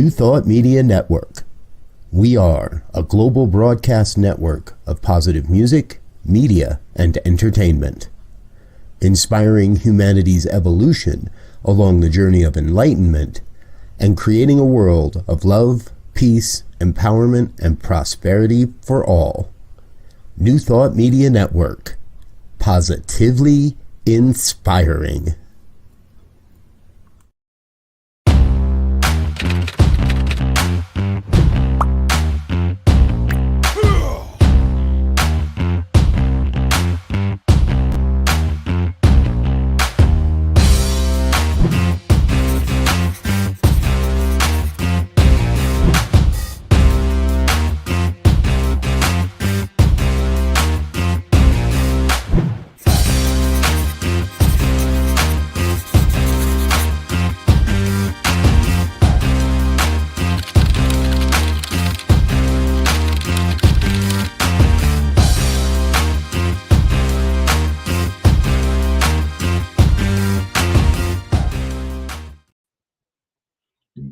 New Thought Media Network. We are a global broadcast network of positive music, media, and entertainment, inspiring humanity's evolution along the journey of enlightenment and creating a world of love, peace, empowerment, and prosperity for all. New Thought Media Network. Positively inspiring.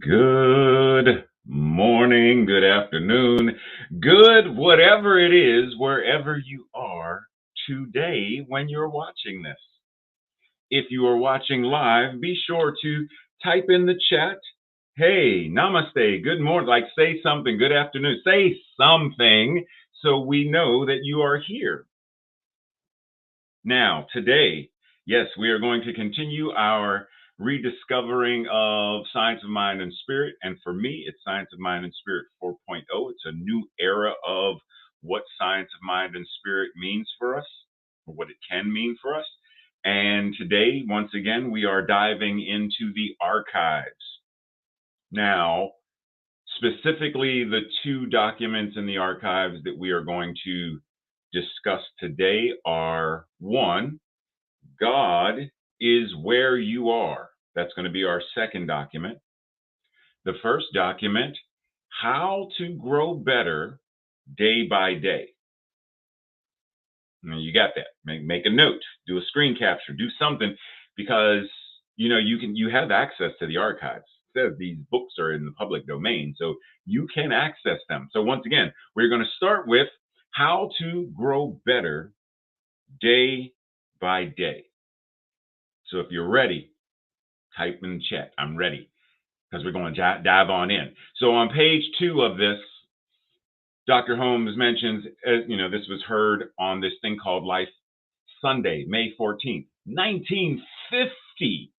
Good morning, good afternoon, good whatever it is, wherever you are today when you're watching this. If you are watching live, be sure to type in the chat, hey, namaste, good morning, like say something, good afternoon, say something so we know that you are here. Now, today, yes, we are going to continue our rediscovering of Science of Mind and Spirit. And for me, it's Science of Mind and Spirit 4.0. It's a new era of what Science of Mind and Spirit means for us, or what it can mean for us. And today, once again, we are diving into the archives. Now, specifically, the two documents in the archives that we are going to discuss today are, one, God is where you are. That's going to be our second document. The first document, how to grow better day by day. Now, you got that. Make a note, do a screen capture, do something, because you have access to the archives. It says these books are in the public domain, so you can access them. So once again, we're going to start with how to grow better day by day. So if you're ready, type in chat, I'm ready, because we're going to dive on in. So on page 2 of this, Dr. Holmes mentions, this was heard on this thing called Life Sunday, May 14th, 1950.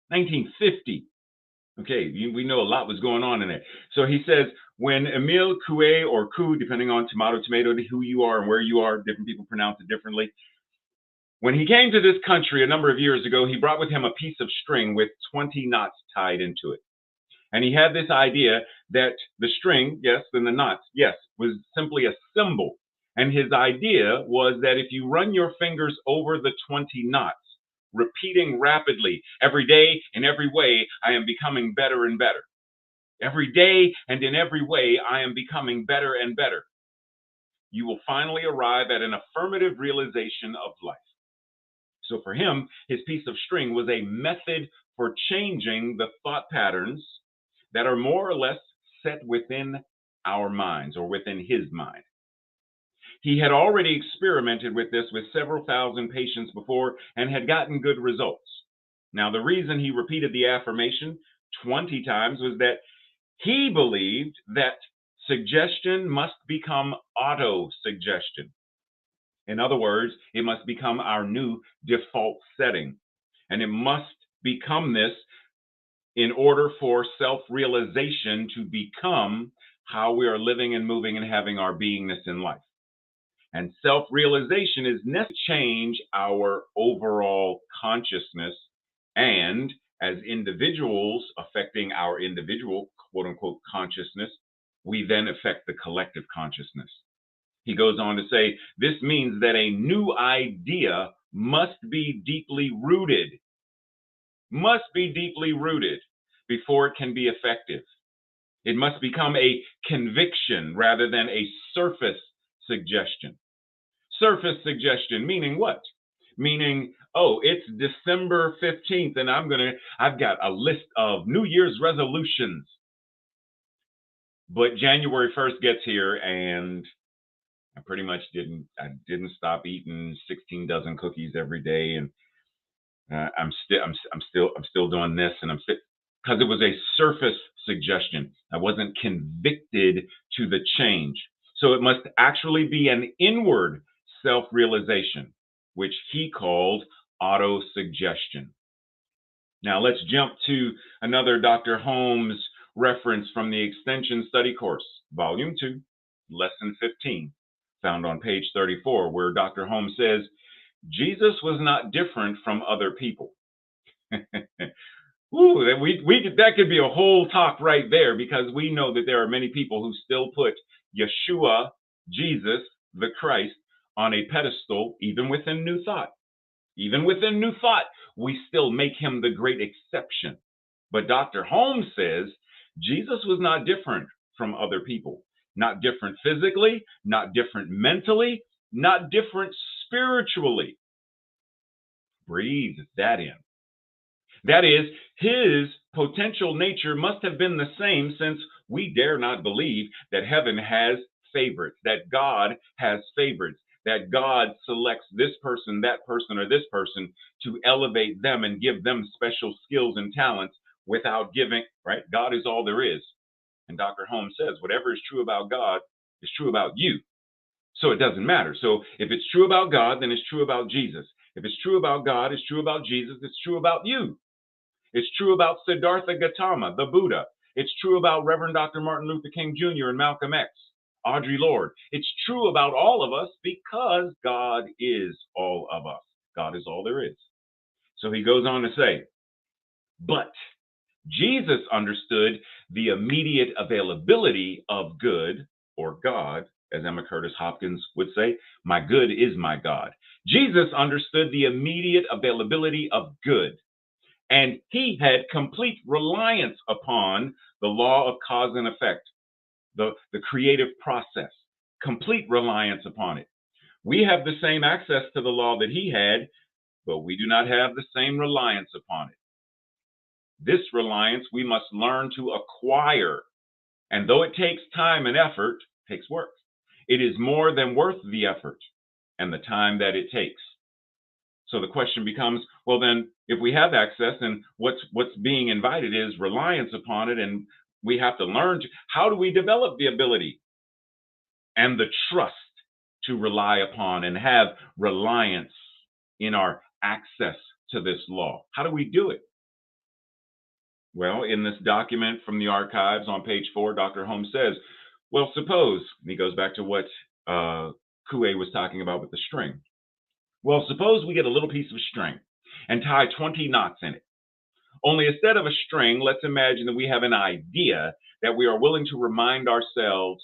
1950. Okay, we know a lot was going on in it. So he says, when Emile Coué, or Coué, depending on tomato, who you are and where you are, different people pronounce it differently. When he came to this country a number of years ago, he brought with him a piece of string with 20 knots tied into it. And he had this idea that the string, yes, and the knots, yes, was simply a symbol. And his idea was that if you run your fingers over the 20 knots, repeating rapidly, every day, in every way, I am becoming better and better. Every day and in every way, I am becoming better and better. You will finally arrive at an affirmative realization of life. So for him, his piece of string was a method for changing the thought patterns that are more or less set within our minds, or within his mind. He had already experimented with this with several thousand patients before and had gotten good results. Now, the reason he repeated the affirmation 20 times was that he believed that suggestion must become auto-suggestion. In other words, it must become our new default setting. And it must become this in order for self-realization to become how we are living and moving and having our beingness in life. And self-realization is necessary to change our overall consciousness, and as individuals affecting our individual quote-unquote consciousness, we then affect the collective consciousness. He goes on to say, this means that a new idea must be deeply rooted before it can be effective. It must become a conviction rather than a surface suggestion. Surface suggestion, meaning what? Meaning, oh, it's December 15th and I've got a list of New Year's resolutions. But January 1st gets here, and I pretty much didn't stop eating 16 dozen cookies every day, and I'm still doing this, and I'm still, because it was a surface suggestion. I wasn't convicted to the change. So it must actually be an inward self-realization, which he called auto-suggestion. Now let's jump to another Dr. Holmes reference from the Extension Study Course, Volume 2, Lesson 15, found on page 34, where Dr. Holmes says, Jesus was not different from other people. Ooh, that could be a whole talk right there, because we know that there are many people who still put Yeshua, Jesus, the Christ, on a pedestal, even within New Thought. Even within New Thought, we still make him the great exception. But Dr. Holmes says Jesus was not different from other people. Not different physically, not different mentally, not different spiritually. Breathe that in. That is, his potential nature must have been the same, since we dare not believe that heaven has favorites, that God has favorites, that God selects this person, that person, or this person to elevate them and give them special skills and talents without giving, right? God is all there is. And Dr. Holmes says, whatever is true about God is true about you. So it doesn't matter. So if it's true about God, then it's true about Jesus. If it's true about God, it's true about Jesus, it's true about you. It's true about Siddhartha Gautama, the Buddha. It's true about Reverend Dr. Martin Luther King Jr. and Malcolm X, Audre Lorde. It's true about all of us because God is all of us. God is all there is. So he goes on to say, but Jesus understood the immediate availability of good, or God, as Emma Curtis Hopkins would say, my good is my God. Jesus understood the immediate availability of good. And he had complete reliance upon the law of cause and effect, the creative process, complete reliance upon it. We have the same access to the law that he had, but we do not have the same reliance upon it. This reliance we must learn to acquire. And though it takes time and effort, it takes work, it is more than worth the effort and the time that it takes. So the question becomes, well, then, if we have access and what's being invited is reliance upon it, and we have to learn how do we develop the ability and the trust to rely upon and have reliance in our access to this law? How do we do it? Well, in this document from the archives on page 4, Dr. Holmes says, well, suppose, and he goes back to what Coué was talking about with the string. Well, suppose we get a little piece of string and tie 20 knots in it. Only instead of a string, let's imagine that we have an idea that we are willing to remind ourselves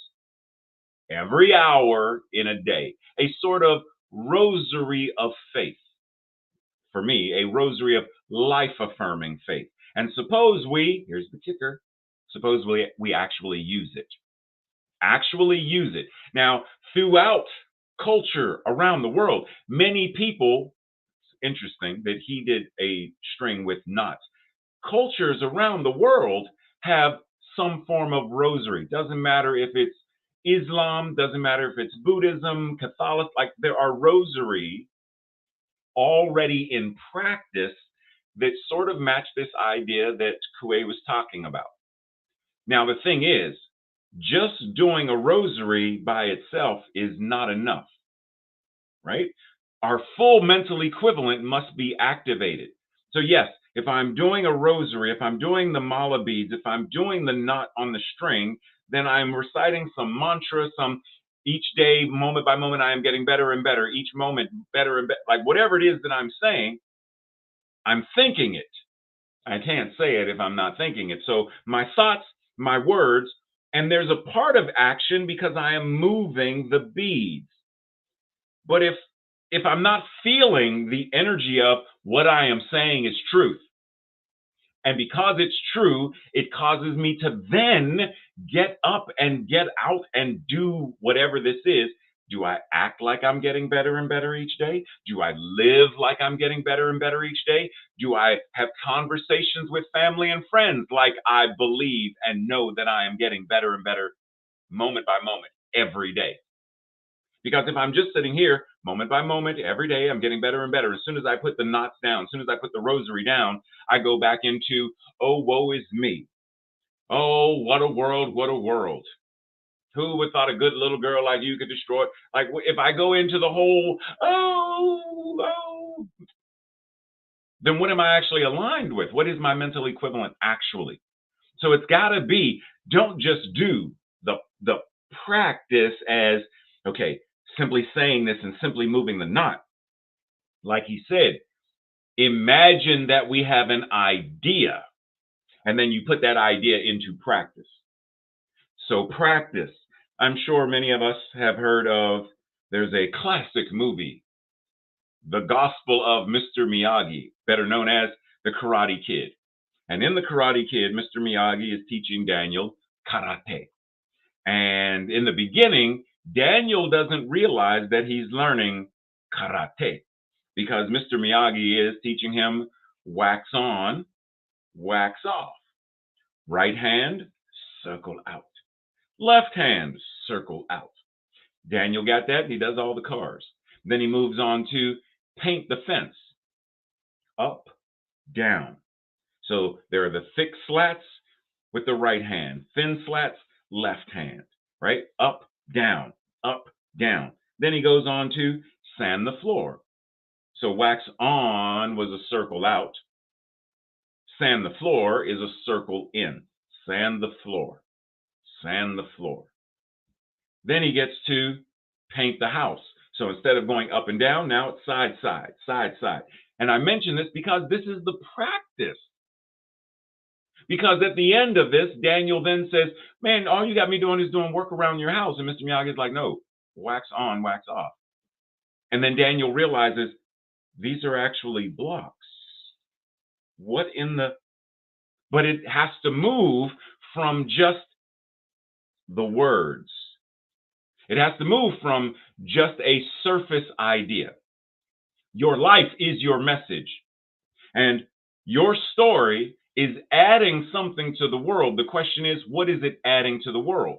every hour in a day, a sort of rosary of faith. For me, a rosary of life-affirming faith. And suppose here's the kicker, suppose we actually use it. Actually use it. Now, throughout culture around the world, many people, it's interesting that he did a string with knots. Cultures around the world have some form of rosary. Doesn't matter if it's Islam, doesn't matter if it's Buddhism, Catholic, like there are rosary already in practice that sort of match this idea that Coué was talking about. Now, the thing is, just doing a rosary by itself is not enough, right? Our full mental equivalent must be activated. So yes, if I'm doing a rosary, if I'm doing the mala beads, if I'm doing the knot on the string, then I'm reciting some mantra, each day, moment by moment, I am getting better and better. Each moment, better and better. Like whatever it is that I'm saying, I'm thinking it. I can't say it if I'm not thinking it. So my thoughts, my words, and there's a part of action because I am moving the beads. But if I'm not feeling the energy of what I am saying is truth, and because it's true, it causes me to then get up and get out and do whatever this is, Do I act like I'm getting better and better each day? Do I live like I'm getting better and better each day? Do I have conversations with family and friends like I believe and know that I am getting better and better moment by moment every day? Because if I'm just sitting here moment by moment every day, I'm getting better and better. As soon as I put the knots down, as soon as I put the rosary down, I go back into, oh, woe is me. Oh, what a world, what a world. Who would thought a good little girl like you could destroy? Like if I go into the whole, oh, then what am I actually aligned with? What is my mental equivalent actually? So it's got to be, don't just do the practice as, okay, simply saying this and simply moving the knot. Like he said, imagine that we have an idea and then you put that idea into practice. So practice. I'm sure many of us have heard of, there's a classic movie, The Gospel of Mr. Miyagi, better known as The Karate Kid. And in The Karate Kid, Mr. Miyagi is teaching Daniel karate. And in the beginning, Daniel doesn't realize that he's learning karate because Mr. Miyagi is teaching him wax on, wax off. Right hand, circle out. Left hand, circle out. Daniel got that, and he does all the cars. Then he moves on to paint the fence. Up, down. So there are the thick slats with the right hand, thin slats, left hand, right? Up, down, up, down. Then he goes on to sand the floor. So wax on was a circle out. Sand the floor is a circle in. Sand the floor. Sand the floor. Then he gets to paint the house. So instead of going up and down, now it's side, side, side, side. And I mention this because this is the practice. Because at the end of this, Daniel then says, man, all you got me doing is doing work around your house. And Mr. Miyagi is like, no, wax on, wax off. And then Daniel realizes these are actually blocks. What in the... But it has to move from just the words. It has to move from just a surface idea. Your life is your message. And your story is adding something to the world. The question is, what is it adding to the world?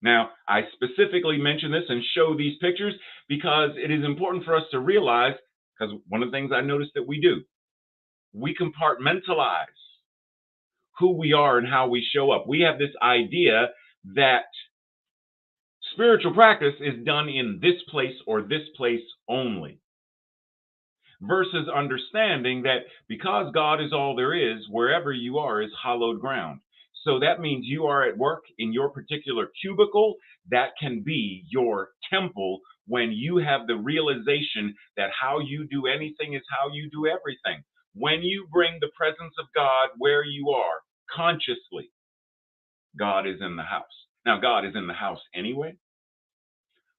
Now, I specifically mention this and show these pictures because it is important for us to realize, because one of the things I noticed that we do, we compartmentalize who we are and how we show up. We have this idea that spiritual practice is done in this place or this place only, versus understanding that because God is all there is, wherever you are is hallowed ground. So that means you are at work in your particular cubicle. That can be your temple when you have the realization that how you do anything is how you do everything. When you bring the presence of God where you are, consciously, God is in the house. Now, God is in the house anyway,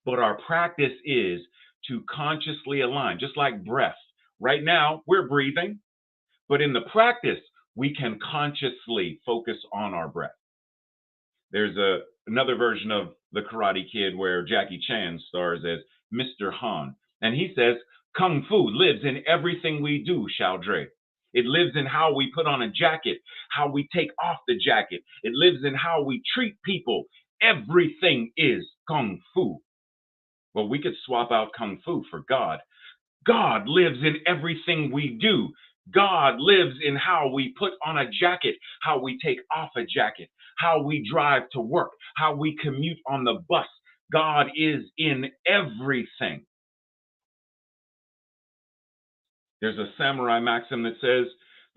but our practice is to consciously align, just like breath. Right now, we're breathing, but in the practice, we can consciously focus on our breath. There's another version of The Karate Kid where Jackie Chan stars as Mr. Han, and he says, Kung Fu lives in everything we do, Xiaodrui. It lives in how we put on a jacket, how we take off the jacket. It lives in how we treat people. Everything is Kung Fu. Well, we could swap out Kung Fu for God. God lives in everything we do. God lives in how we put on a jacket, how we take off a jacket, how we drive to work, how we commute on the bus. God is in everything. There's a samurai maxim that says,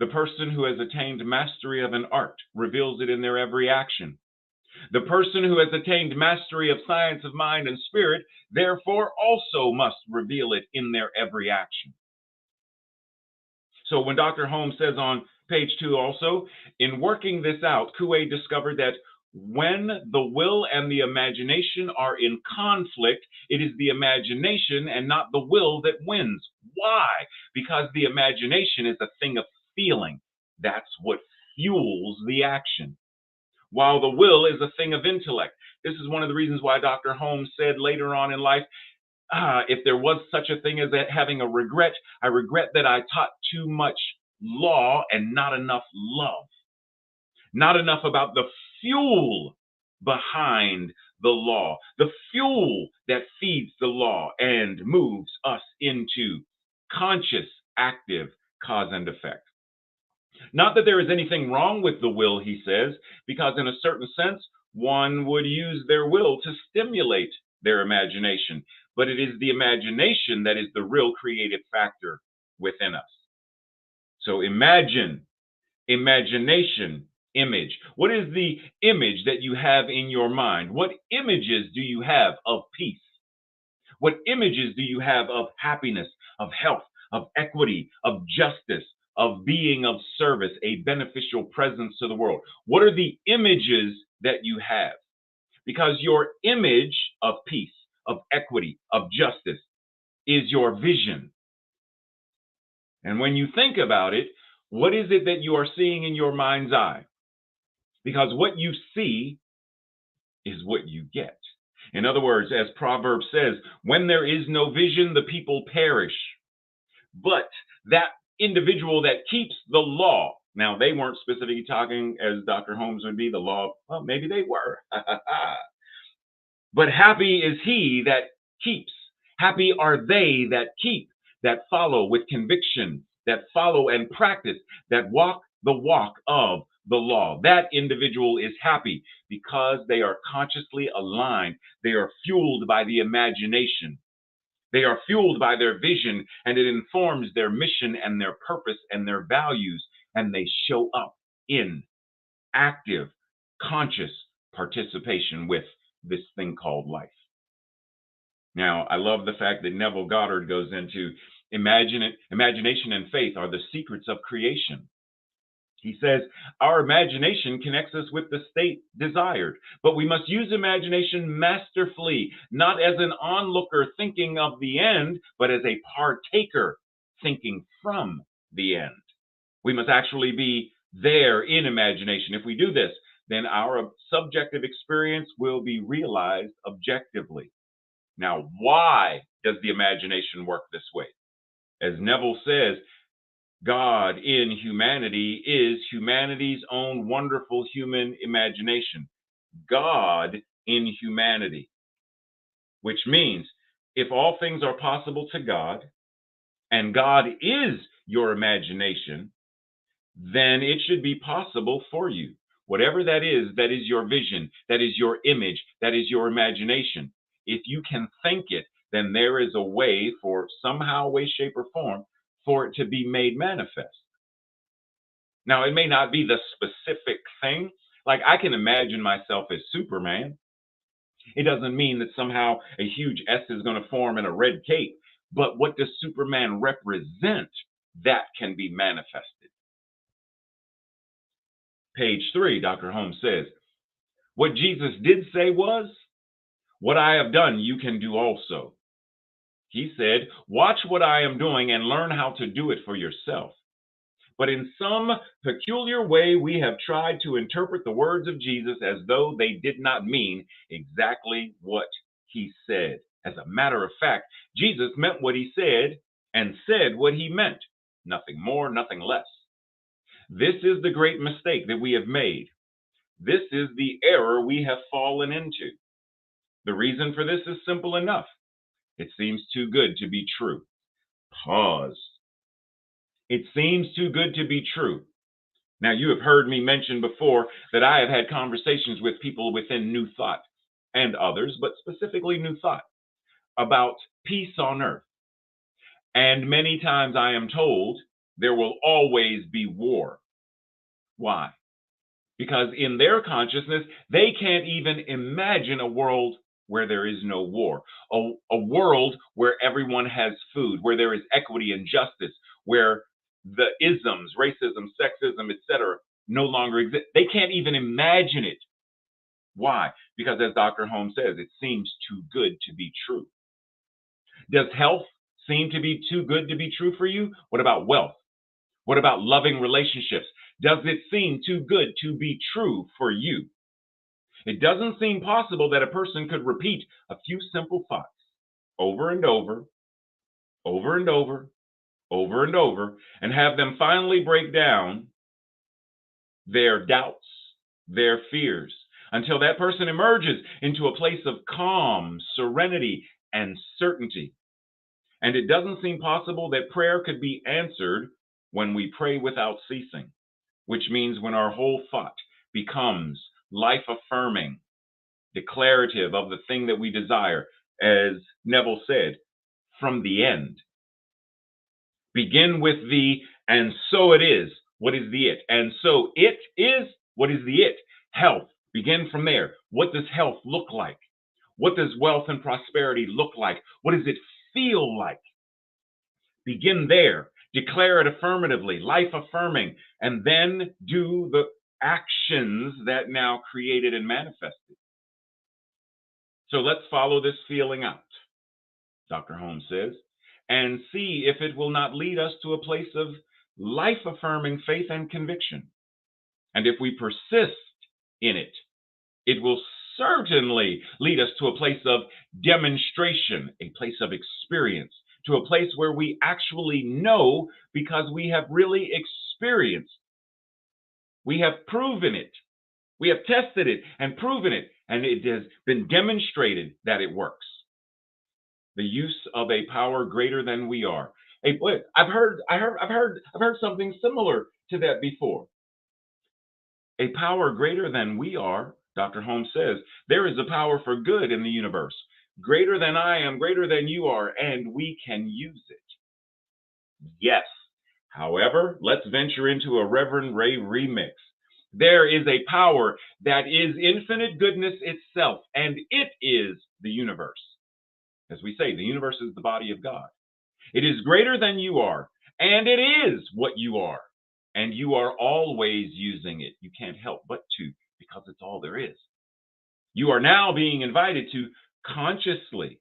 the person who has attained mastery of an art reveals it in their every action. The person who has attained mastery of science of mind and spirit, therefore, also must reveal it in their every action. So when Dr. Holmes says on page 2 also, in working this out, Coué discovered that when the will and the imagination are in conflict, it is the imagination and not the will that wins. Why? Because the imagination is a thing of feeling. That's what fuels the action. while the will is a thing of intellect. This is one of the reasons why Dr. Holmes said later on in life, if there was such a thing as having a regret, I regret that I taught too much law and not enough love. Not enough about the fuel behind the law, the fuel that feeds the law and moves us into conscious, active cause and effect. Not that there is anything wrong with the will, he says, because in a certain sense, one would use their will to stimulate their imagination, but it is the imagination that is the real creative factor within us. So imagination, image. What is the image that you have in your mind? What images do you have of peace? What images do you have of happiness, of health, of equity, of justice, of being of service, a beneficial presence to the world? What are the images that you have? Because your image of peace, of equity, of justice is your vision. And when you think about it, what is it that you are seeing in your mind's eye? Because what you see is what you get. In other words, as Proverbs says, when there is no vision, the people perish. But that individual that keeps the law, now they weren't specifically talking, as Dr. Holmes would be, the law, well, maybe they were. But happy is he that keeps. Happy are they that keep, that follow with conviction, that follow and practice, that walk the walk of the law. That individual is happy because they are consciously aligned. They are fueled by the imagination. They are fueled by their vision, and it informs their mission and their purpose and their values, and they show up in active, conscious participation with this thing called life. Now, I love the fact that Neville Goddard goes into imagination and faith are the secrets of creation. He says, our imagination connects us with the state desired, but we must use imagination masterfully, not as an onlooker thinking of the end, but as a partaker thinking from the end. We must actually be there in imagination. If we do this, then our subjective experience will be realized objectively. Now, why does the imagination work this way? As Neville says, God in humanity is humanity's own wonderful human imagination. God in humanity, which means if all things are possible to God, and God is your imagination, then it should be possible for you. Whatever that is your vision, that is your image, that is your imagination. If you can think it, then there is a way for somehow, way, shape, or form for it to be made manifest. Now, it may not be the specific thing. Like I can imagine myself as Superman. It doesn't mean that somehow a huge S is going to form in a red cape. But what does Superman represent? That can be manifested. Page 3, Dr. Holmes says, what Jesus did say was, what I have done, you can do also. He said, watch what I am doing and learn how to do it for yourself. But in some peculiar way, we have tried to interpret the words of Jesus as though they did not mean exactly what he said. As a matter of fact, Jesus meant what he said and said what he meant. Nothing more, nothing less. This is the great mistake that we have made. This is the error we have fallen into. The reason for this is simple enough. It seems too good to be true. Pause. It seems too good to be true. Now, you have heard me mention before that I have had conversations with people within New Thought and others, but specifically New Thought, about peace on earth. And many times I am told there will always be war. Why? Because in their consciousness, they can't even imagine a world where there is no war, a world where everyone has food, where there is equity and justice, where the isms, racism, sexism, etc., no longer exist. They can't even imagine it. Why? Because as Dr. Holmes says, it seems too good to be true. Does health seem to be too good to be true for you? What about wealth? What about loving relationships? Does it seem too good to be true for you? It doesn't seem possible that a person could repeat a few simple thoughts over and over, over and over, over and over, and have them finally break down their doubts, their fears, until that person emerges into a place of calm, serenity, and certainty. And it doesn't seem possible that prayer could be answered when we pray without ceasing, which means when our whole thought becomes life affirming, declarative of the thing that we desire, as Neville said, from the end. Begin with the and so it is. What is the it? And so it is. What is the it? Health. Begin from there. What does health look like? What does wealth and prosperity look like? What does it feel like? Begin there. Declare it affirmatively, life affirming, and then do the actions that now create it and manifest it. So let's follow this feeling out, Dr. Holmes says, and see if it will not lead us to a place of life affirming faith and conviction. And if we persist in it, it will certainly lead us to a place of demonstration, a place of experience, to a place where we actually know because we have really experienced. We have proven it. We have tested it and proven it, and it has been demonstrated that it works. The use of a power greater than we are. I've heard something similar to that before. A power greater than we are, Dr. Holmes says, there is a power for good in the universe, greater than I am, greater than you are, and we can use it. Yes. However, let's venture into a Reverend Ray remix. There is a power that is infinite goodness itself, and it is the universe. As we say, the universe is the body of God. It is greater than you are, and it is what you are. And you are always using it. You can't help but to, because it's all there is. You are now being invited to consciously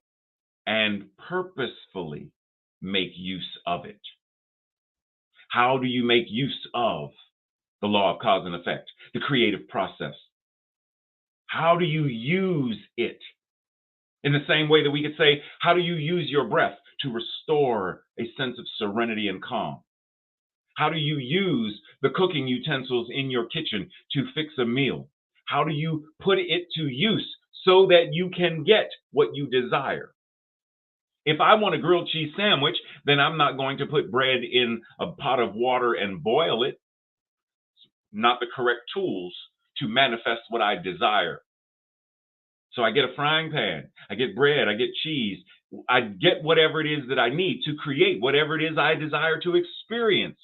and purposefully make use of it. How do you make use of the law of cause and effect, the creative process? How do you use it? In the same way that we could say, how do you use your breath to restore a sense of serenity and calm? How do you use the cooking utensils in your kitchen to fix a meal? How do you put it to use so that you can get what you desire? If I want a grilled cheese sandwich, then I'm not going to put bread in a pot of water and boil it. Not the correct tools to manifest what I desire. So I get a frying pan, I get bread, I get cheese, I get whatever it is that I need to create whatever it is I desire to experience.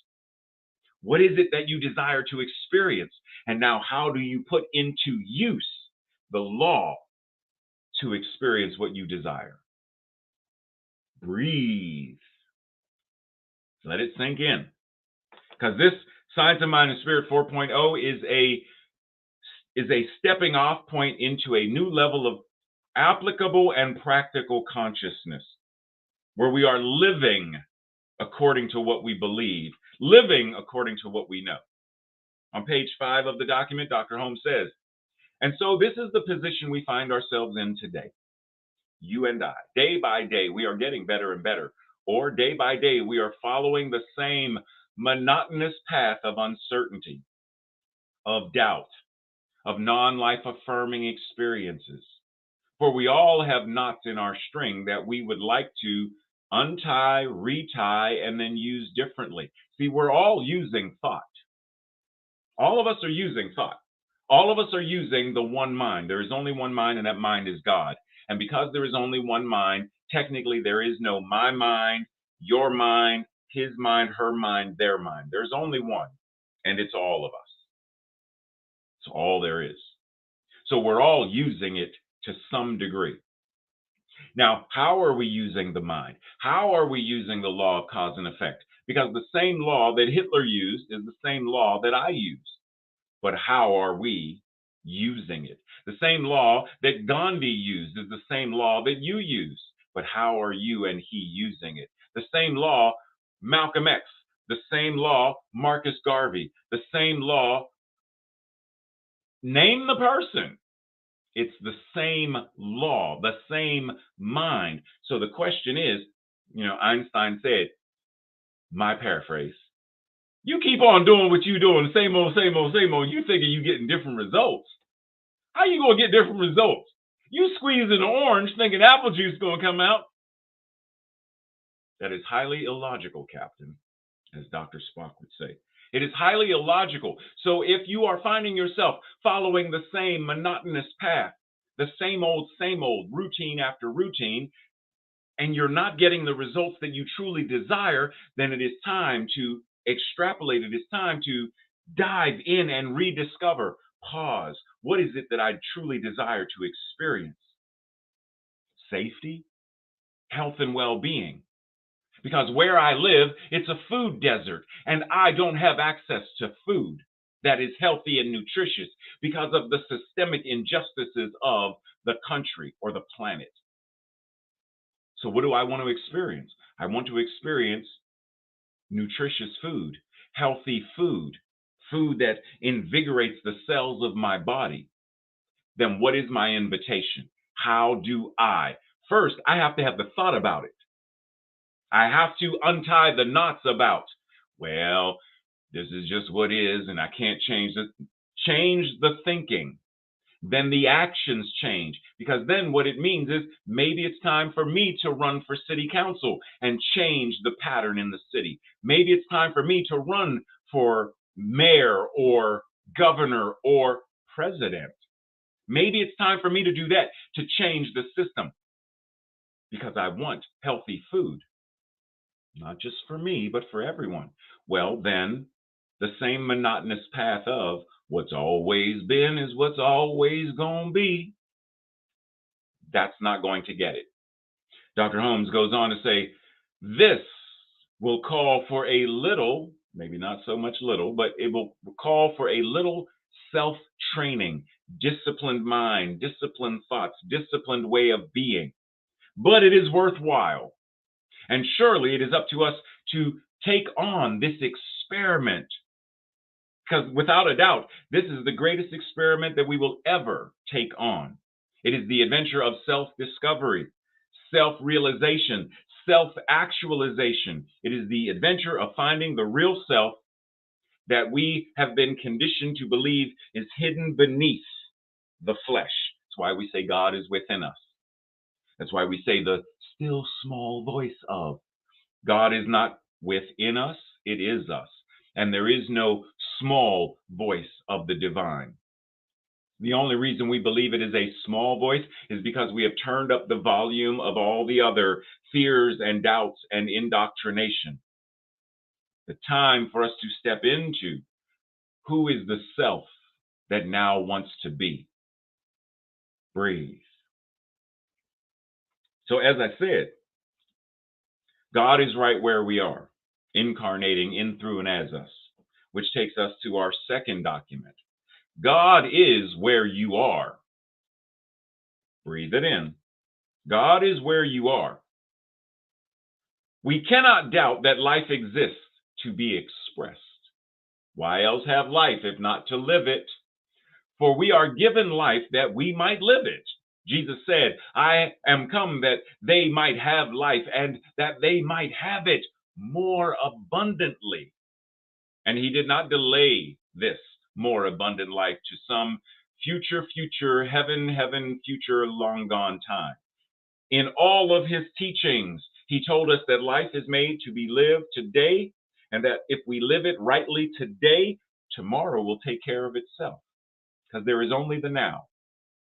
What is it that you desire to experience? And now how do you put into use the law to experience what you desire? Breathe. Let it sink in. Because this Science of Mind and Spirit 4.0 is a stepping off point into a new level of applicable and practical consciousness, where we are living according to what we believe, living according to what we know. On page 5 of the document, Dr. Holmes says, and so this is the position we find ourselves in today. You and I, day by day, we are getting better and better, or day by day, we are following the same monotonous path of uncertainty, of doubt, of non-life affirming experiences. For we all have knots in our string that we would like to untie, retie, and then use differently. See, we're all using thought. All of us are using thought. All of us are using the one mind. There is only one mind, and that mind is God. And because there is only one mind, technically there is no my mind, your mind, his mind, her mind, their mind. There's only one, and it's all of us. It's all there is. So we're all using it to some degree. Now, how are we using the mind? How are we using the law of cause and effect? Because the same law that Hitler used is the same law that I use. But how are we using it? The same law that Gandhi used is the same law that you use. But how are you and he using it? The same law, Malcolm X, the same law, Marcus Garvey, the same law, name the person. It's the same law, the same mind. So the question is, Einstein said, my paraphrase, you keep on doing what you're doing, same old, same old, same old. You thinking you getting different results. How you going to get different results? You squeezing an orange thinking apple juice is going to come out. That is highly illogical, Captain, as Dr. Spock would say. It is highly illogical. So if you are finding yourself following the same monotonous path, the same old, routine after routine, and you're not getting the results that you truly desire, then it is time to extrapolate. It is time to dive in and rediscover. Pause. What is it that I truly desire to experience? Safety, health, and well-being. Because where I live, it's a food desert, and I don't have access to food that is healthy and nutritious because of the systemic injustices of the country or the planet. So what do I want to experience? I want to experience nutritious food, healthy food, food that invigorates the cells of my body. Then what is my invitation? How do I? First, I have to have the thought about it. I have to untie the knots about, well, this is just what is, and I can't change it. Change the thinking. Then the actions change, because then what it means is maybe it's time for me to run for city council and change the pattern in the city. Maybe it's time for me to run for mayor or governor or president. Maybe it's time for me to do that to change the system, because I want healthy food. Not just for me, but for everyone. Well, then the same monotonous path of what's always been is what's always going to be. That's not going to get it. Dr. Holmes goes on to say, this will call for a little, maybe not so much little, but it will call for a little self-training, disciplined mind, disciplined thoughts, disciplined way of being. But it is worthwhile. And surely it is up to us to take on this experiment. Because without a doubt, this is the greatest experiment that we will ever take on. It is the adventure of self-discovery, self-realization, self-actualization. It is the adventure of finding the real self that we have been conditioned to believe is hidden beneath the flesh. That's why we say God is within us. That's why we say the still small voice of. God is not within us, it is us. And there is no small voice of the divine. The only reason we believe it is a small voice is because we have turned up the volume of all the other fears and doubts and indoctrination. The time for us to step into who is the self that now wants to be. Breathe. So as I said, God is right where we are, incarnating in, through, and as us, which takes us to our second document. God is where you are. Breathe it in. God is where you are. We cannot doubt that life exists to be expressed. Why else have life if not to live it? For we are given life that we might live it. Jesus said, I am come that they might have life and that they might have it more abundantly. And he did not delay this more abundant life to some future, heaven, future, long gone time. In all of his teachings, he told us that life is made to be lived today, and that if we live it rightly today, tomorrow will take care of itself. Because there is only the now,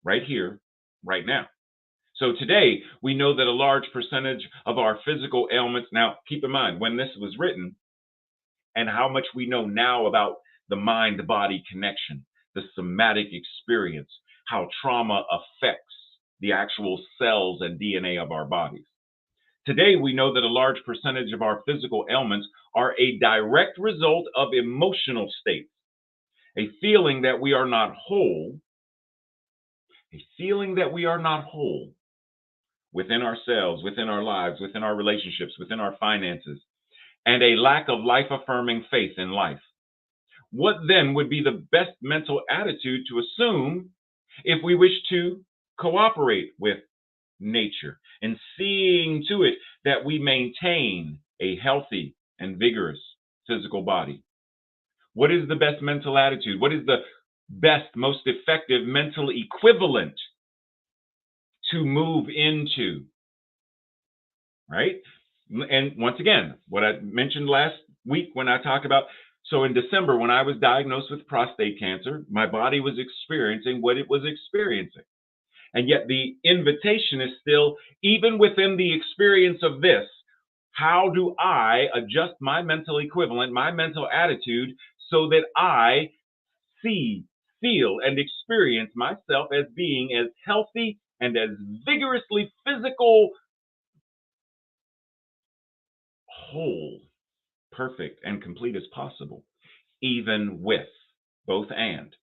right here, right now. So today, we know that a large percentage of our physical ailments, now keep in mind, when this was written, and how much we know now about the mind-body connection, the somatic experience, how trauma affects the actual cells and DNA of our bodies. Today, we know that a large percentage of our physical ailments are a direct result of emotional states, a feeling that we are not whole, within ourselves, within our lives, within our relationships, within our finances, and a lack of life-affirming faith in life. What then would be the best mental attitude to assume If we wish to cooperate with nature and seeing to it that we maintain a healthy and vigorous physical body. What is the best mental attitude? What is the best, most effective mental equivalent to move into? Right? And once again, what I mentioned last week when I talked about, so in December, when I was diagnosed with prostate cancer, my body was experiencing what it was experiencing. And yet the invitation is still, even within the experience of this, how do I adjust my mental equivalent, my mental attitude, so that I see, feel, and experience myself as being as healthy and as vigorously physical, whole, perfect, and complete as possible, even with both and.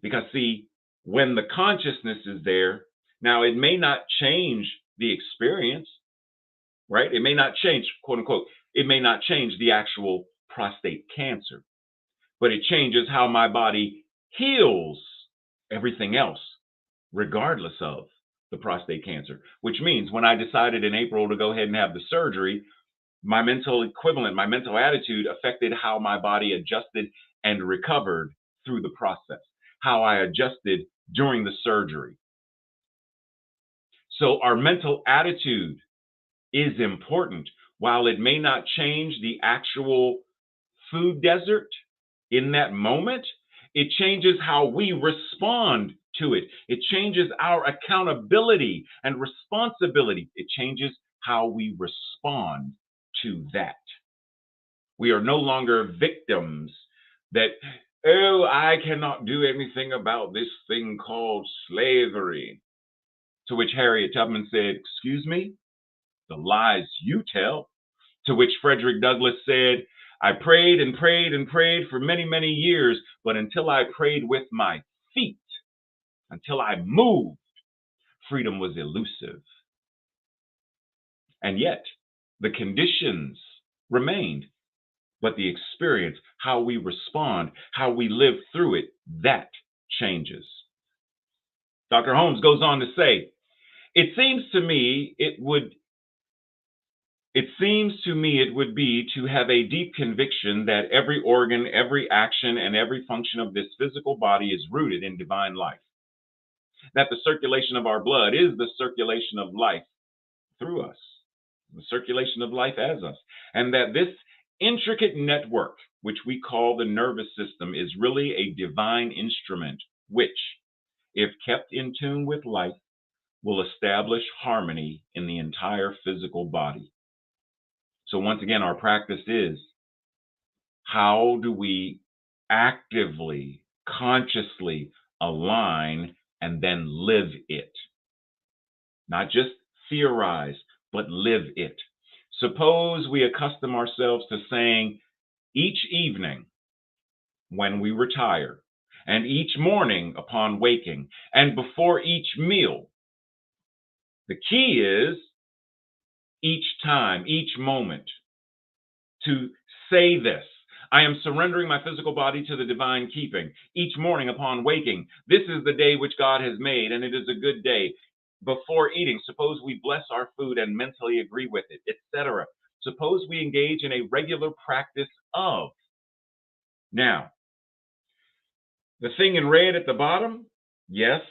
Because, see, when the consciousness is there, now it may not change the experience, right? It may not change, quote unquote, it may not change the actual prostate cancer, but it changes how my body heals everything else, regardless of the prostate cancer. Which means when I decided in April to go ahead and have the surgery, my mental equivalent, my mental attitude affected how my body adjusted and recovered through the process, how I adjusted during the surgery. So our mental attitude is important. While it may not change the actual food desert in that moment, it changes how we respond to it. It changes our accountability and responsibility. It changes how we respond to that. We are no longer victims that, oh, I cannot do anything about this thing called slavery. To which Harriet Tubman said, excuse me, the lies you tell. To which Frederick Douglass said, I prayed and prayed and prayed for many, many years, but until I prayed with my feet, until I moved, freedom was elusive. And yet, the conditions remained, but the experience, how we respond, how we live through it, that changes. Dr. Holmes goes on to say, it seems to me it would be to have a deep conviction that every organ, every action, and every function of this physical body is rooted in divine life. That the circulation of our blood is the circulation of life through us, the circulation of life as us. And that this intricate network, which we call the nervous system, is really a divine instrument, which, if kept in tune with life, will establish harmony in the entire physical body. So once again, our practice is, how do we actively, consciously align and then live it? Not just theorize, but live it. Suppose we accustom ourselves to saying each evening when we retire, and each morning upon waking, and before each meal. The key is each time, each moment, to say this. I am surrendering my physical body to the divine keeping. Each morning upon waking, this is the day which God has made, and it is a good day. Before eating, suppose we bless our food and mentally agree with it, etc. Suppose we engage in a regular practice of. Now, the thing in red at the bottom, yes.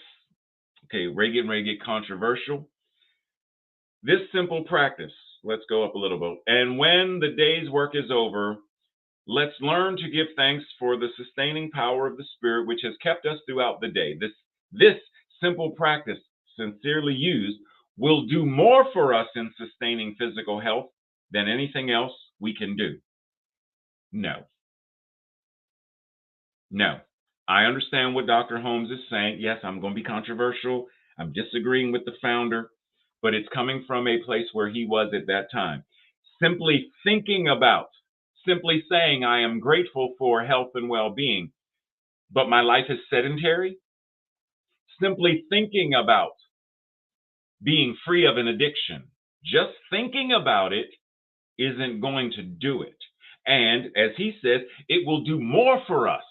Okay, we're getting ready to get controversial. This simple practice, let's go up a little bit. And when the day's work is over, let's learn to give thanks for the sustaining power of the Spirit which has kept us throughout the day. This simple practice, sincerely used, will do more for us in sustaining physical health than anything else we can do. No. I understand what Dr. Holmes is saying. Yes, I'm going to be controversial. I'm disagreeing with the founder, but it's coming from a place where he was at that time. Simply saying I am grateful for health and well-being, but my life is sedentary. Simply thinking about being free of an addiction, just thinking about it isn't going to do it. And as he says, it will do more for us.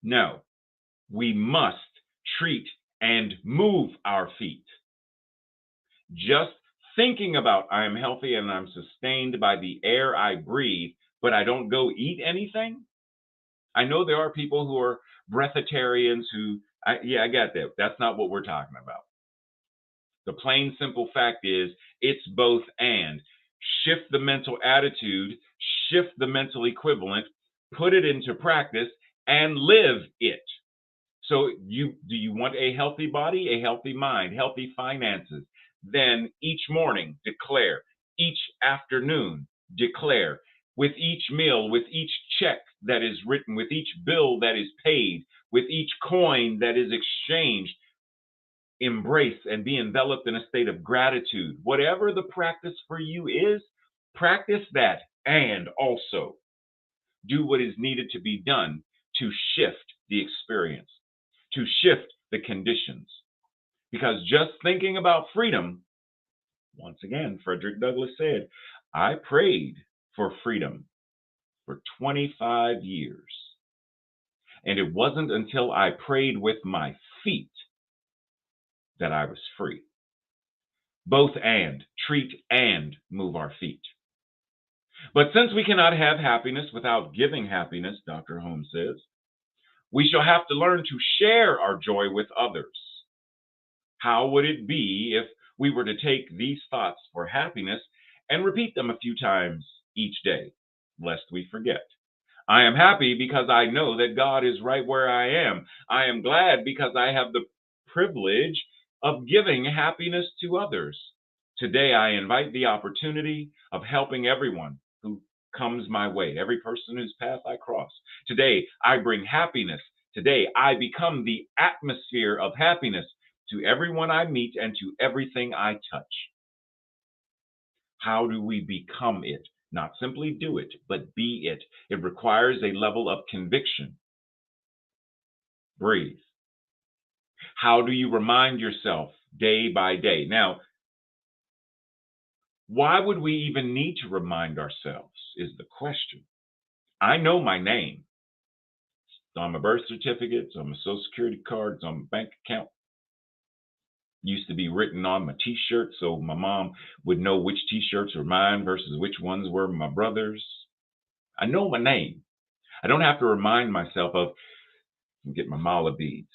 No, we must treat, and move our feet. Just thinking about I am healthy and I'm sustained by the air I breathe, but I don't go eat anything. I know there are people who are breatharians who, I get that. That's not what we're talking about. The plain, simple fact is it's both and. Shift the mental attitude, shift the mental equivalent, put it into practice, and live it. So do you want a healthy body, a healthy mind, healthy finances? Then each morning declare, each afternoon declare, with each meal, with each check that is written, with each bill that is paid, with each coin that is exchanged, embrace and be enveloped in a state of gratitude. Whatever the practice for you is, practice that and also do what is needed to be done to shift the experience, to shift the conditions. Because just thinking about freedom, once again, Frederick Douglass said, I prayed for freedom for 25 years. And it wasn't until I prayed with my feet that I was free. Both and, treat and move our feet. But since we cannot have happiness without giving happiness, Dr. Holmes says, we shall have to learn to share our joy with others. How would it be if we were to take these thoughts for happiness and repeat them a few times each day, lest we forget? I am happy because I know that God is right where I am. I am glad because I have the privilege of giving happiness to others. Today, I invite the opportunity of helping everyone who comes my way, every person whose path I cross. Today, I bring happiness. Today, I become the atmosphere of happiness to everyone I meet and to everything I touch. How do we become it? Not simply do it, but be it. It requires a level of conviction. Breathe. How do you remind yourself day by day? Now, why would we even need to remind ourselves is the question. I know my name. It's on my birth certificate, it's on my social security card, it's on my bank account. Used to be written on my t-shirt, so my mom would know which t-shirts were mine versus which ones were my brother's. I know my name. I don't have to remind myself of, get my mala beads.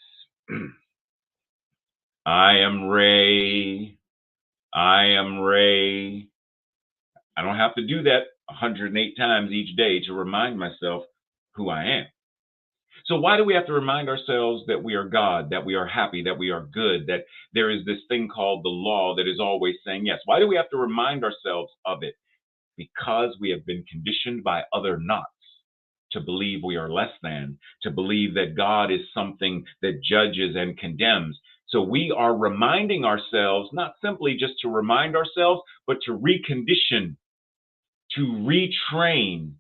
I am Ray. I am Ray. I don't have to do that 108 times each day to remind myself who I am. So why do we have to remind ourselves that we are God, that we are happy, that we are good, that there is this thing called the law that is always saying yes? Why do we have to remind ourselves of it? Because we have been conditioned by other nots to believe we are less than, to believe that God is something that judges and condemns. So we are reminding ourselves, not simply just to remind ourselves, but to recondition, to retrain,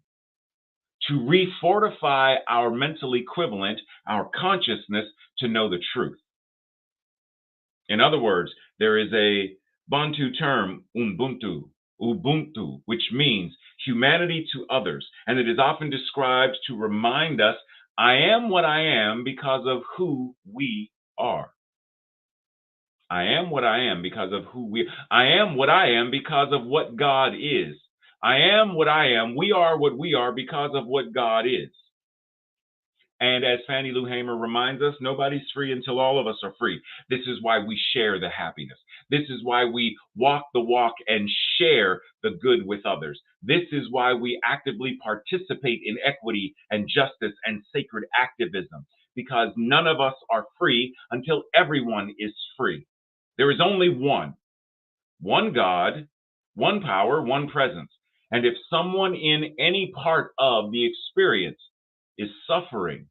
to refortify our mental equivalent, our consciousness, to know the truth. In other words, there is a Bantu term, Ubuntu, which means humanity to others, and it is often described to remind us, I am what I am because of who we are. I am what I am because of who we are. I am what I am because of what God is. I am what I am. We are what we are because of what God is. And as Fannie Lou Hamer reminds us, nobody's free until all of us are free. This is why we share the happiness. This is why we walk the walk and share the good with others. This is why we actively participate in equity and justice and sacred activism, because none of us are free until everyone is free. There is only one God, one power, one presence. And if someone in any part of the experience is suffering,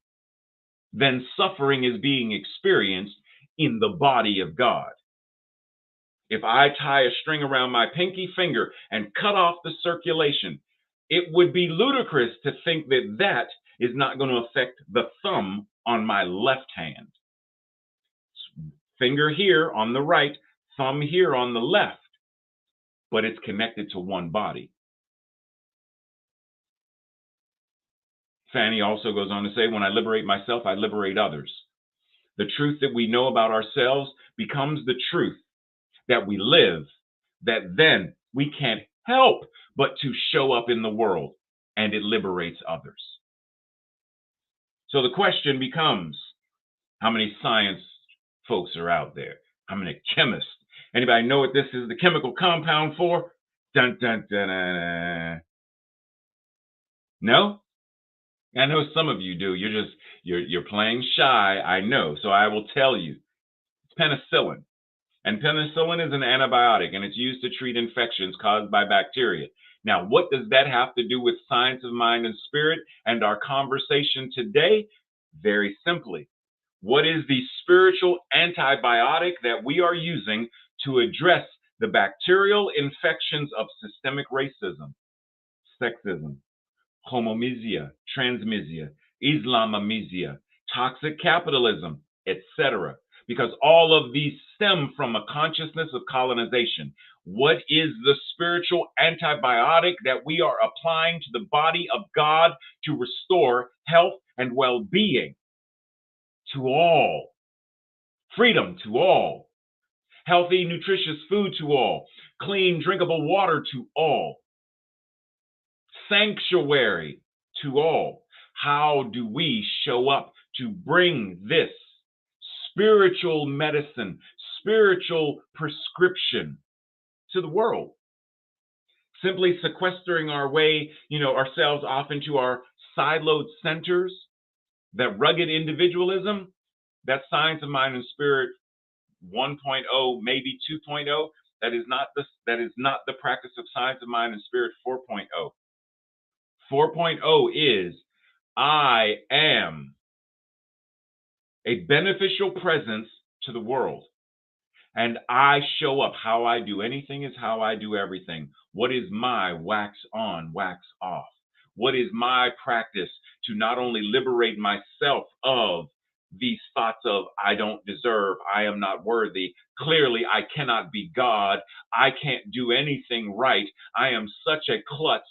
then suffering is being experienced in the body of God. If I tie a string around my pinky finger and cut off the circulation, it would be ludicrous to think that that is not going to affect the thumb on my left hand. Finger here on the right, thumb here on the left, but it's connected to one body. Fannie also goes on to say, when I liberate myself, I liberate others. The truth that we know about ourselves becomes the truth that we live, that then we can't help but to show up in the world, and it liberates others. So the question becomes, how many science folks are out there? How many chemists? Anybody know what this is the chemical compound for? Dun, dun, dun, dun, dun. No? I know some of you do. You're playing shy, I know. So I will tell you. It's penicillin. And penicillin is an antibiotic, and it's used to treat infections caused by bacteria. Now, what does that have to do with science of mind and spirit and our conversation today? Very simply, what is the spiritual antibiotic that we are using to address the bacterial infections of systemic racism, sexism, homomisia, transmisia, Islamomisia, toxic capitalism, etc.? Because all of these stem from a consciousness of colonization. What is the spiritual antibiotic that we are applying to the body of God to restore health and well-being to all? Freedom to all. Healthy, nutritious food to all. Clean, drinkable water to all. Sanctuary to all. How do we show up to bring this spiritual medicine, spiritual prescription to the world? Simply sequestering our way, ourselves off into our siloed centers, that rugged individualism, that science of mind and spirit 1.0, maybe 2.0, that is not the practice of science of mind and spirit 4.0. 4.0 is I am a beneficial presence to the world. And I show up. How I do anything is how I do everything. What is my wax on, wax off? What is my practice to not only liberate myself of these thoughts of I don't deserve, I am not worthy, clearly I cannot be God, I can't do anything right, I am such a klutz,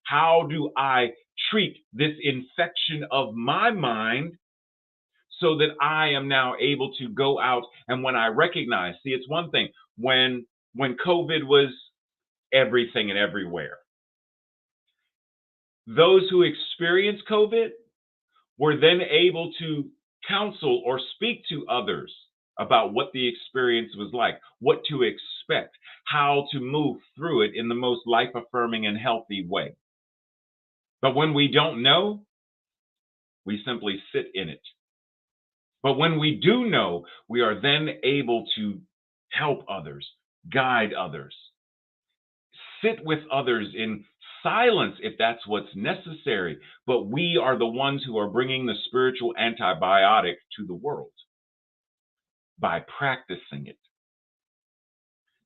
how do I treat this infection of my mind so that I am now able to go out? And when I recognize, see, it's one thing when COVID was everything and everywhere, those who experienced COVID were then able to counsel or speak to others about what the experience was like, what to expect, how to move through it in the most life-affirming and healthy way. But when we don't know, we simply sit in it. But when we do know, we are then able to help others, guide others, sit with others in silence if that's what's necessary. But we are the ones who are bringing the spiritual antibiotic to the world by practicing it.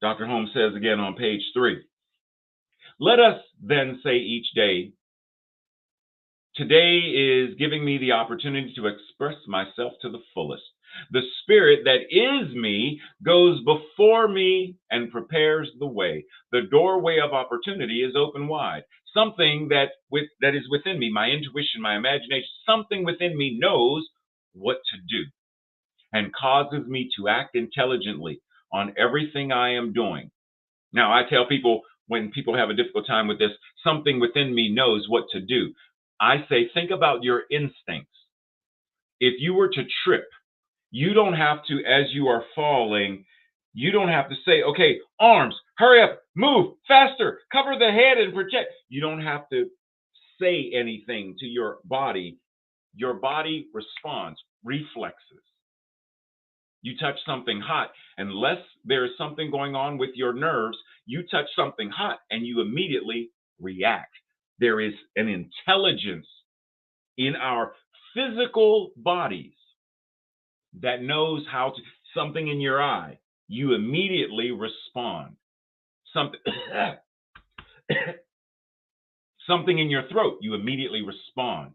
Dr. Holmes says again on page 3, let us then say each day, today is giving me the opportunity to express myself to the fullest. The spirit that is me goes before me and prepares the way. The doorway of opportunity is open wide. Something that is within me, my intuition, my imagination, something within me knows what to do and causes me to act intelligently on everything I am doing. Now, I tell people, when people have a difficult time with this, something within me knows what to do. I say, think about your instincts. If you were to trip, you don't have to, as you are falling, you don't have to say, okay, arms, hurry up, move, faster, cover the head and protect. You don't have to say anything to your body. Your body responds, reflexes. You touch something hot, unless there is something going on with your nerves, you touch something hot and you immediately react. There is an intelligence in our physical bodies that knows how to, something in your eye, you immediately respond. Something in your throat, you immediately respond.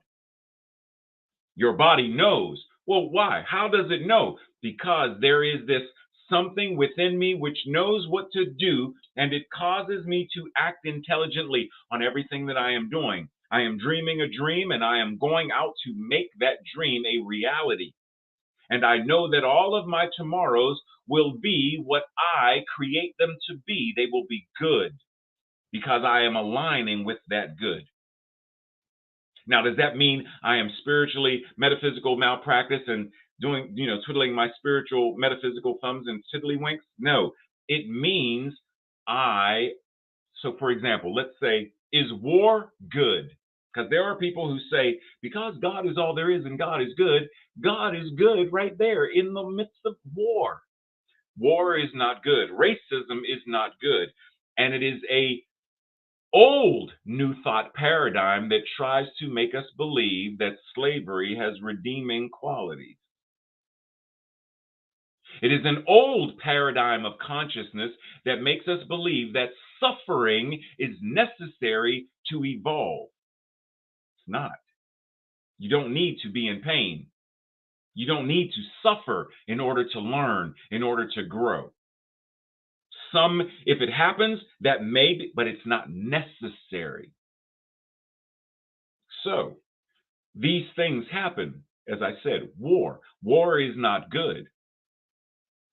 Your body knows. Well, why? How does it know? Because there is this something within me which knows what to do, and it causes me to act intelligently on everything that I am doing. I am dreaming a dream, and I am going out to make that dream a reality. And I know that all of my tomorrows will be what I create them to be. They will be good because I am aligning with that good. Now, does that mean I am spiritually metaphysical malpractice and doing, twiddling my spiritual metaphysical thumbs and tiddlywinks? No, it means so for example, let's say, is war good? Because there are people who say, because God is all there is and God is good right there in the midst of war. War is not good. Racism is not good. And it is a old New Thought paradigm that tries to make us believe that slavery has redeeming qualities. It is an old paradigm of consciousness that makes us believe that suffering is necessary to evolve. It's not. You don't need to be in pain. You don't need to suffer in order to learn, in order to grow. If it happens, that may be, but it's not necessary. So these things happen. As I said, war. War is not good.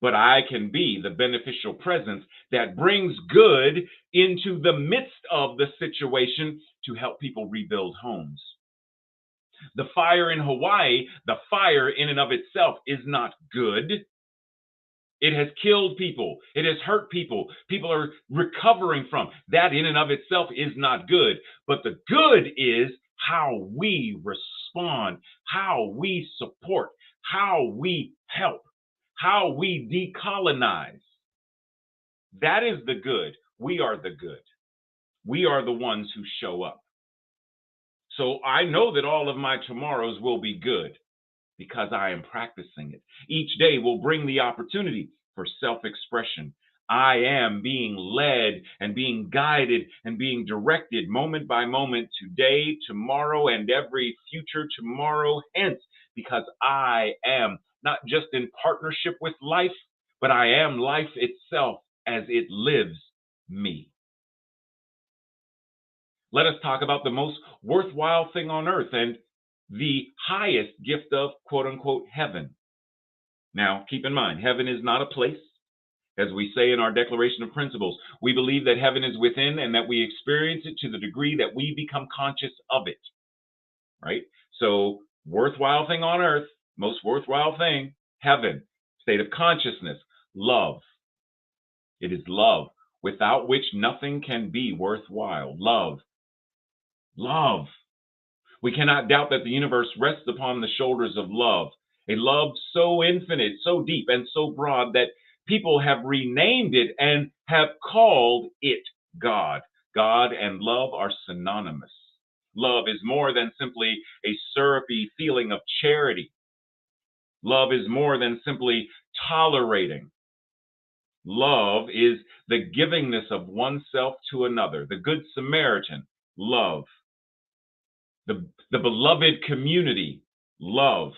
But I can be the beneficial presence that brings good into the midst of the situation to help people rebuild homes. The fire in Hawaii, the fire in and of itself is not good. It has killed people. It has hurt people. People are recovering from that in and of itself is not good. But the good is how we respond, how we support, how we help, how we decolonize. That is the good. We are the good. We are the ones who show up. So I know that all of my tomorrows will be good because I am practicing it. Each day will bring the opportunity for self-expression. I am being led and being guided and being directed moment by moment, today, tomorrow, and every future tomorrow hence, because I am not just in partnership with life, but I am life itself as it lives me. Let us talk about the most worthwhile thing on earth and the highest gift of quote unquote heaven. Now, keep in mind, heaven is not a place. As we say in our Declaration of Principles, we believe that heaven is within and that we experience it to the degree that we become conscious of it, right? So, worthwhile thing on earth, most worthwhile thing, heaven, state of consciousness, love. It is love, without which nothing can be worthwhile. Love. Love. We cannot doubt that the universe rests upon the shoulders of love, a love so infinite, so deep, and so broad that people have renamed it and have called it God. God and love are synonymous. Love is more than simply a syrupy feeling of charity. Love is more than simply tolerating. Love is the givingness of oneself to another. The Good Samaritan, love. The beloved community, love.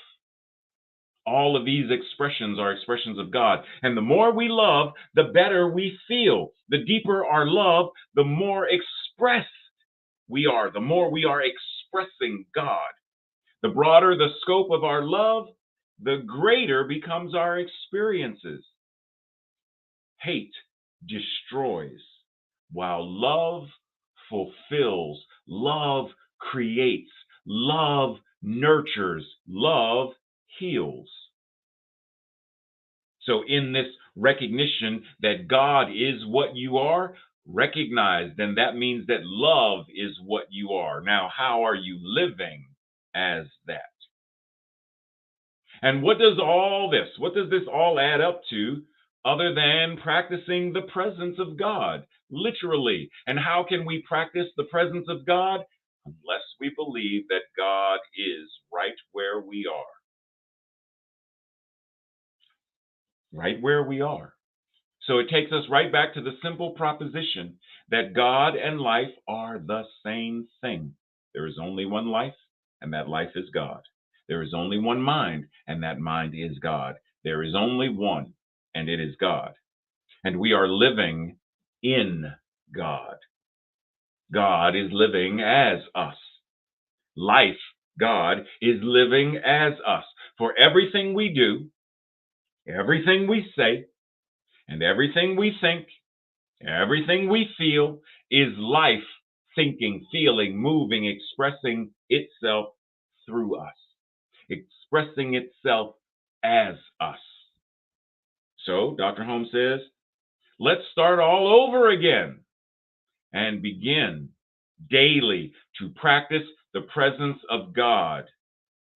All of these expressions are expressions of God. And the more we love, the better we feel. The deeper our love, the more expressed we are, the more we are expressing God. The broader the scope of our love, the greater becomes our experiences. Hate destroys, while love fulfills, love creates, love nurtures, love heals. So in this recognition that God is what you are, recognize then that means that love is what you are. Now, how are you living as that? And what does this all add up to other than practicing the presence of God, literally? And how can we practice the presence of God? Unless we believe that God is right where we are. Right where we are. So it takes us right back to the simple proposition that God and life are the same thing. There is only one life, and that life is God. There is only one mind, and that mind is God. There is only one, and it is God. And we are living in God. God is living as us. Life, God, is living as us. For everything we do, everything we say, and everything we think, everything we feel is life thinking, feeling, moving, expressing itself through us, expressing itself as us. So Dr. Holmes says, let's start all over again and begin daily to practice the presence of God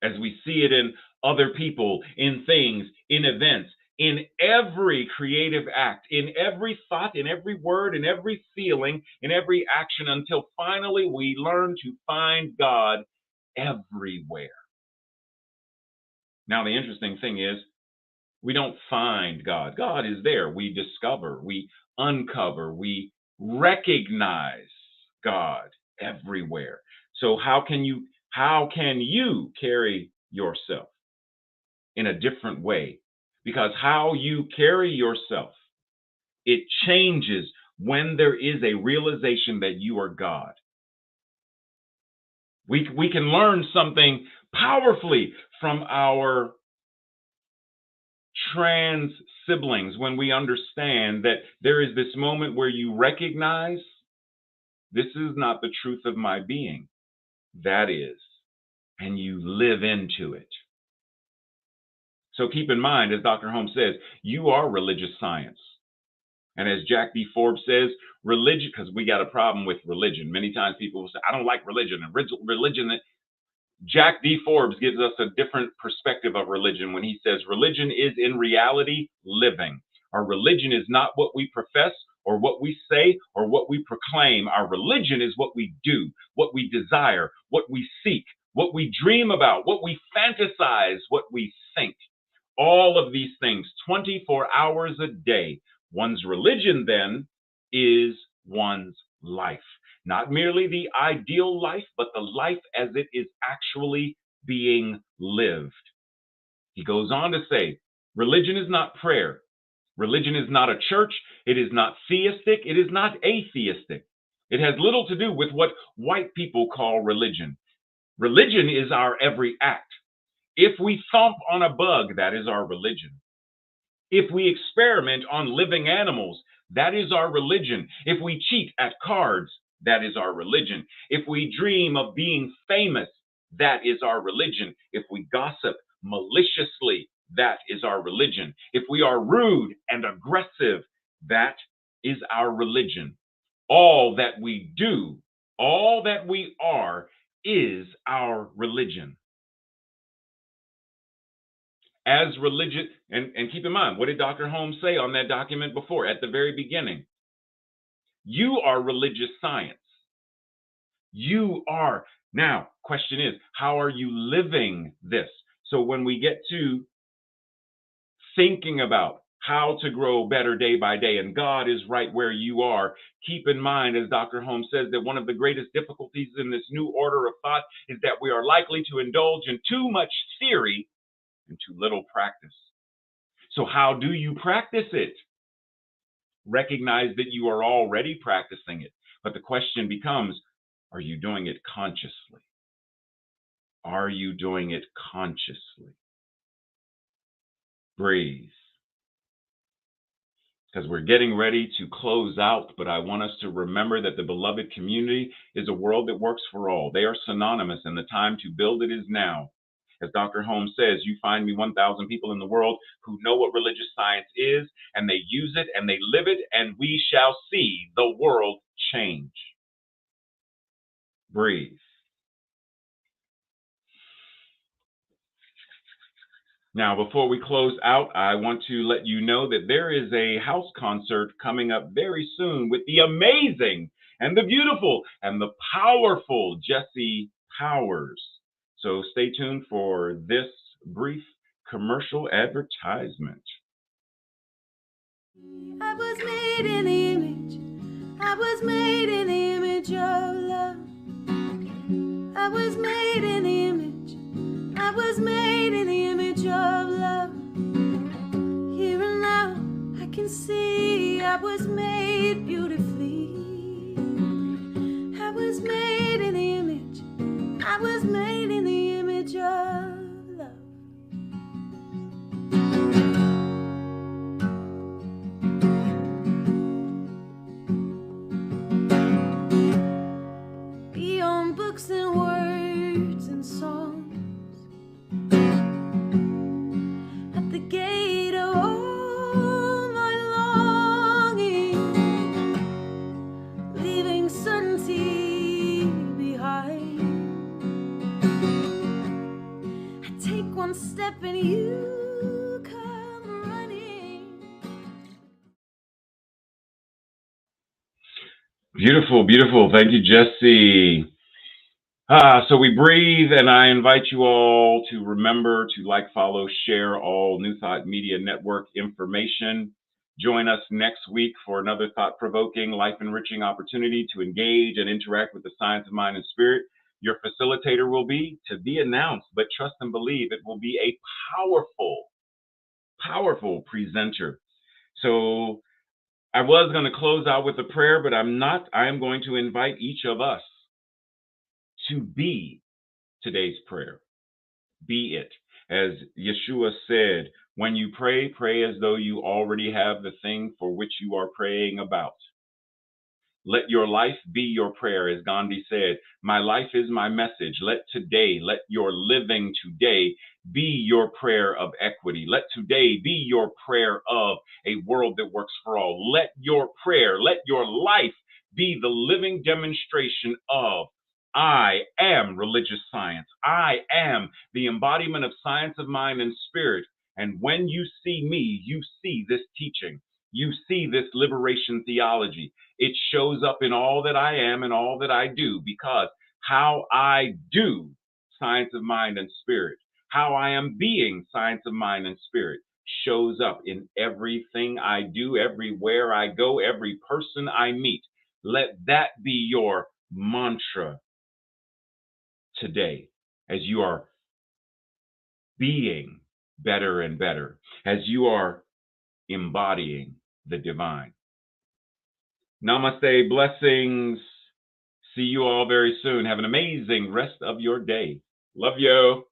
as we see it in other people, in things, in events, in every creative act, in every thought, in every word, in every feeling, in every action, until finally we learn to find God everywhere. Now, the interesting thing is, we don't find God. God is there. We discover, we uncover, we recognize God everywhere. So how can you carry yourself in a different way? Because how you carry yourself, it changes when there is a realization that you are God. We can learn something powerfully from our trans siblings when we understand that there is this moment where you recognize this is not the truth of my being. That is, and you live into it. So keep in mind, as Dr. Holmes says, you are religious science. And as Jack D. Forbes says, religion, because we got a problem with religion. Many times people will say, I don't like religion. And religion, Jack D. Forbes gives us a different perspective of religion when he says religion is in reality living. Our religion is not what we profess or what we say or what we proclaim. Our religion is what we do, what we desire, what we seek, what we dream about, what we fantasize, what we think. All of these things, 24 hours a day. One's religion then is one's life. Not merely the ideal life, but the life as it is actually being lived. He goes on to say, religion is not prayer. Religion is not a church. It is not theistic. It is not atheistic. It has little to do with what white people call religion. Religion is our every act. If we thump on a bug, that is our religion. If we experiment on living animals, that is our religion. If we cheat at cards, that is our religion. If we dream of being famous, that is our religion. If we gossip maliciously, that is our religion. If we are rude and aggressive, that is our religion. All that we do, all that we are, is our religion. As religion, and keep in mind, what did Dr. Holmes say on that document before, at the very beginning? You are religious science. You are. Now, question is, how are you living this? So when we get to thinking about how to grow better day by day, and God is right where you are, keep in mind, as Dr. Holmes says, that one of the greatest difficulties in this new order of thought is that we are likely to indulge in too much theory and too little practice. So how do you practice it? Recognize that you are already practicing it. But the question becomes, are you doing it consciously? Are you doing it consciously? Breathe. Because we're getting ready to close out, but I want us to remember that the beloved community is a world that works for all. They are synonymous, and the time to build it is now. As Dr. Holmes says, you find me 1,000 people in the world who know what religious science is, and they use it, and they live it, and we shall see the world change. Breathe. Now, before we close out, I want to let you know that there is a house concert coming up very soon with the amazing and the beautiful and the powerful Jesse Powers. So stay tuned for this brief commercial advertisement. I was made in the image. I was made in the image of love. I was made in the image. I was made in the image of love. Here and now I can see I was made beautifully. I was made in the image. I was made in the image of love. Beautiful, beautiful. Thank you, Jesse. So we breathe, and I invite you all to remember to like, follow, share all New Thought Media Network information. Join us next week for another thought provoking, life enriching opportunity to engage and interact with the science of mind and spirit. Your facilitator will be to be announced, but trust and believe it will be a powerful, powerful presenter. So I was going to close out with a prayer, but I'm not. I am going to invite each of us to be today's prayer. Be it. As Yeshua said, when you pray, pray as though you already have the thing for which you are praying about. Let your life be your prayer. As Gandhi said, my life is my message. Let your living today be your prayer of equity. Let today be your prayer of a world that works for all. Let your prayer, let your life be the living demonstration of I am religious science. I am the embodiment of science of mind and spirit. And when you see me, you see this teaching. You see this liberation theology. It shows up in all that I am and all that I do, because how I do science of mind and spirit, how I am being science of mind and spirit, shows up in everything I do, everywhere I go, every person I meet. Let that be your mantra today as you are being better and better, as you are embodying the divine. Namaste, blessings. See you all very soon. Have an amazing rest of your day. Love you.